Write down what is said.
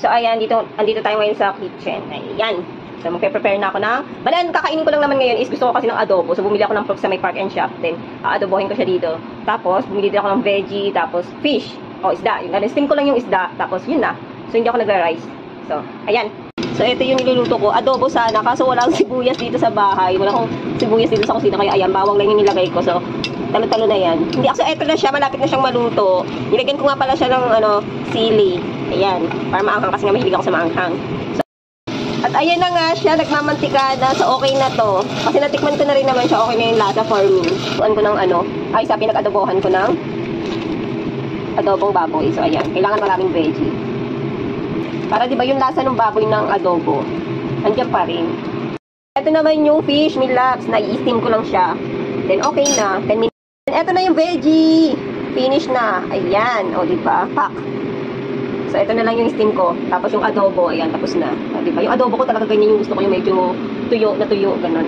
So, ayan, andito tayo ngayon sa kitchen. Ayan. So, magpe-prepare na ako ng... Bale, kakainin ko lang naman ngayon is gusto ko kasi ng adobo. So, bumili ako ng pork sa may Park and Shop. Then, aadobohin ko siya dito. Tapos, bumili din ako ng veggie. Tapos, fish. O, isda. Yung, steam ko lang yung isda. Tapos, yun na. So, hindi ako nagra-rice. So, ayan. So, ito yung niluluto ko. Adobo sana. Kaso, walang sibuyas dito sa bahay. Wala akong sibuyas dito sa kusina. Kaya, ayan, bawang lang yung nilagay ko. So, talo-talo na yan. Hindi, so, ito na siya. Malapit na siyang maluto. Nilagyan ko nga pala siya ng, sili. Ayan. Para maanghang kasi nga mahilig ako sa maanghang. So, at ayan na nga siya. Nagmamantika na. So, okay na to. Kasi natikman ko na rin naman siya. Okay na yung lasa for me. Tuan ko ng ay, sabi nag-adobohan ko ng adobong baboy. So, ayan. Kailangan maraming veggie. Para diba yung lasa ng baboy ng adobo, andyan pa rin. Ito naman yung fish, milaps. Na-i-steam ko lang siya. Then, okay na. 10 minutes. Ito na yung veggie. Finish na. Ayan. O, diba? Pack. So, ito na lang yung steam ko. Tapos yung adobo, ayan, tapos na. O, diba? Yung adobo ko talaga ganyan yung gusto ko, yung medyo tuyo na tuyo, ganun.